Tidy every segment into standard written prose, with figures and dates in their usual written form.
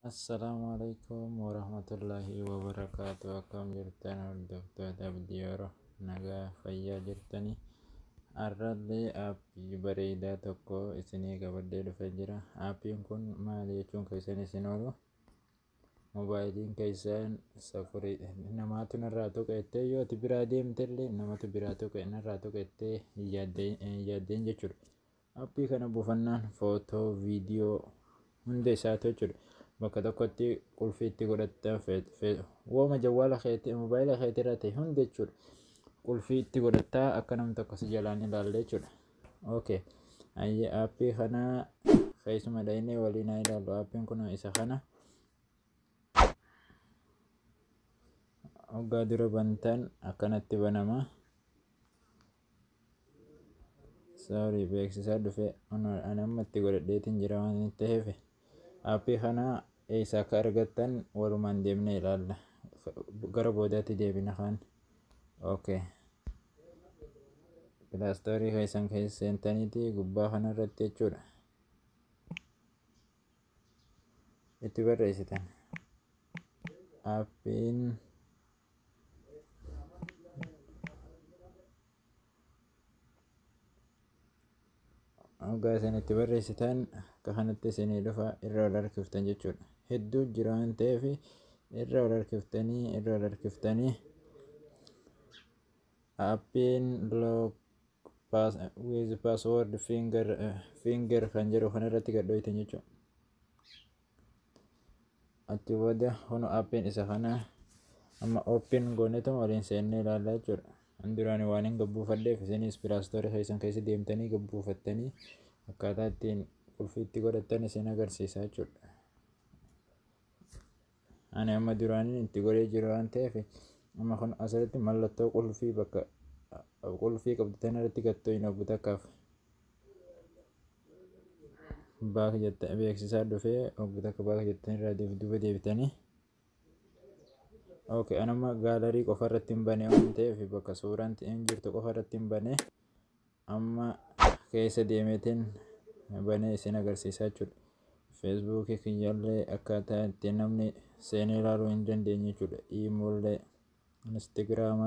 Assalamualaikum warahmatullahi wabarakatuh. Akkam jirtan hordoftoota viidiyoora nagaa fayyaa jirtanii. Har'allee aappii bareedaa tokko isinii qabadhee dhufee jira. Aappiin kun maal jechuun keessan isin oolu? Moobaayiliin keessan safurii namaatu narraa tuqettee yoo ati biraa deemtellee namatu biraa tuqe narraa tuqettee yaaddeen jechuudha. Aappii kana buufannaan footoo, viidiyoo hunda isaatu jechuudha. Bakka tokkotti qulfii itti godhattan wooma jawwaala keetii moobaayila keetii irra ta'e hunda jechuudha. Qulfii itti godhattaa akka nam tokko si jalaan ilaalle jechuudha. Okay. Aappii kana keessuma dhahinee waliin haa ilaallu. Aappiin kun isa kana hoggaa dura bantan akkanatti banama. Sorry beeksisaa dhufe ani amma itti godhadheetiin jira waan ta'eef aappii kana eessa akka argattan walumaan deemnee ilaalla. Gara boodaatti deebina kaan. Okay. Pilaastorii keessan keessa seentaniiti gubbaa kanarratti jechuudha. Itti barreessitan. Aappiin hoggaa isin itti barreessitan akka kanatti isinii dhufa irra ol harkiftan jechuudha. Hedduu jira waan ta'eef irra ol harkiftanii aappiin lock with password finger kan jedhu kanarratti gadhooytan jechuudha. Achi booda hono aappiin isa kana amma open goonetu waliin seennee ilaallaa jechuudha. Duraan waan hin gabbuufadheef isinis pilaastorii keessan keessa deemtanii gabbuufattanii akkaataa ittiin qulfii itti godhattan isin agarsiisa jechuudha. Ani amma duraaniin itti godhee jiru waan ta'eef amma kun asirratti mallattoo qulfii bakka qulfii qabdatan irratti gattoo hin obbu takkaaf baaka jettan beeksisaa dhufee obbu takka baaka jettan irraa duuba deebitanii. Okay, anama gaalarii qofa irratti hin bane waan ta'eef bakka suuraan hin jirtu qofa irratti hin bane amma keessa deemeetiin banee isin agarsiisaa jechuudha. Feesbuukii kiyyaallee akkaataa ittiin namni seenee ilaaluu hin dandeenye jechuudha. Iimoollee, Instagram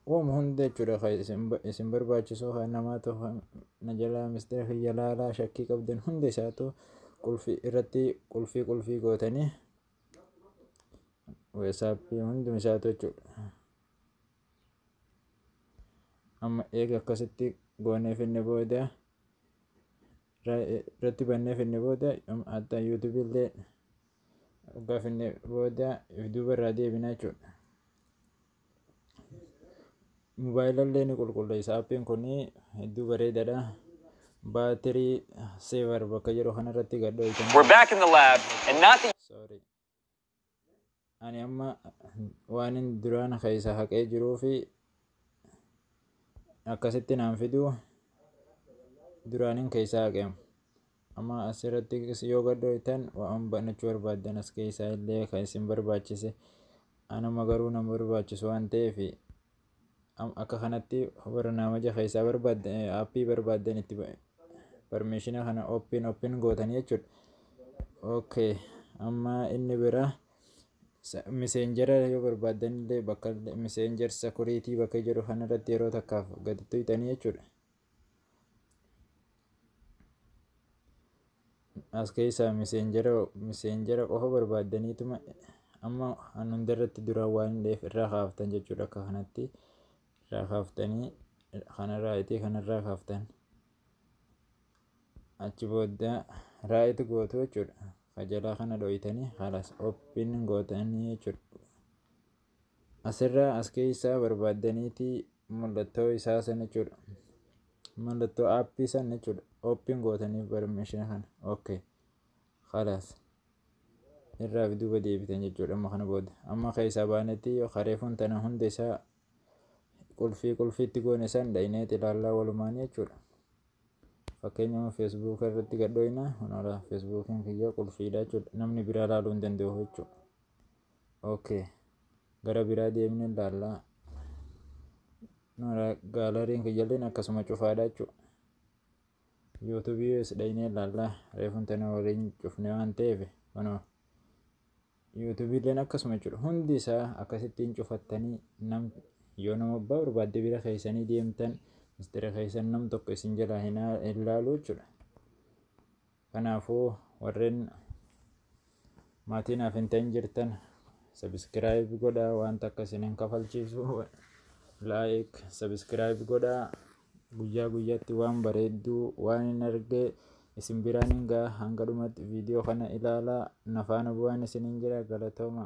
waan hunda jechuudha isin barbaachisu namaatu na jalaa mistira kiyya laalaa shakkii qabdan hunda isaatu qulfii irratti qulfii gootanii weessaappii hundum isaatu jechuudha. Amma eega akkasitti goonee finne booda irratti bannee finne booda hatta yuutuubillee hoggaa finne booda duuba irraa deebinaa jechuudha. Moobaayilallee ni qulqulleessa. Aappiin kun hedduu bareedaadha. Baatirii seevar bakka jedhu kanarratti gadhooytan. We're back in the lab and not the Sorry. Ani amma waan hin duraan keessa haqee jiruu fi akkasitti naan fiduu duraanin keessa haqeem. Amma asirratti yoo gadhooytan waan banachuu barbaaddan as keessaa illee kan isin barbaachise anama garuu nama barbaachisu waan ta'eef akka kanatti barnaamaja keessaa barbaaddan aappii barbaaddan itti permiishina kana open gootanii jechuudha. Okay, amma inni bira miseenjera yoo barbaaddan illee bakka miseenjer sakuriitii bakka jedhu kanarratti yeroo takkaaf gadi tuqxanii jechuudha. As keessaa miseenjera qofa barbaaddaniituma amma hundarratti duraan waan hin dheef irraa kaaftan jechuudha. Akka kanatti irraa kaaftanii kanarraa itti kanarraa kaaftan. Achi booda raayitu gootu jechuudha. Kajalaa kana dhoyitanii halas open gootanii jechuudha. Asirraa as keessaa barbaaddaniiti mallattoo isaa sana jechuudha. Mallattoo aappii sana jechuudha. Open gootanii permission kana. Okay. Halas irraa duuba deebitan jechuudha. Amma kana booda amma keessaa baanetti kareefuun tana hunda isaa qulfiitti goone san dhahineeti ilaallaa walumaan jechuudha. Fakkeenyaaf feesbuuk irratti gadhooyna honoora feesbuukiin kiyya qulfiidha jechuudha. Namni biraa ilaaluu hin danda'u jechuudha. Okay. Gara biraa deemnee ilaallaa. Gaalariin kiyyalleen akkasuma cufaadha jechuudha. yuutuubii isdhaynee laallaa reefun tana waliin cufne waan ta'eef kunoo yuutuubiileen akkasuma jechuudha. Hundi isaa akkasittiin cufattanii yoo nama abbaa barbaadde bira keessanii deemtan mistira keessan nam tokko isin jalaa hin ilaalu jechuudha. Kanaafuu warreen maatii naaf hin ta'in jirtan sabiskiraayib godhaa, wanta akka isin hin kafalchiisu laayik sabiskiraayib godhaa. Guyyaa guyyaatti waan bareedduu waan hin arge isin biraan hin ga'a. Hanga dhumatti viidiyoo kana ilaalaa. Na faana bu'aan isiniin jira. Galatooma.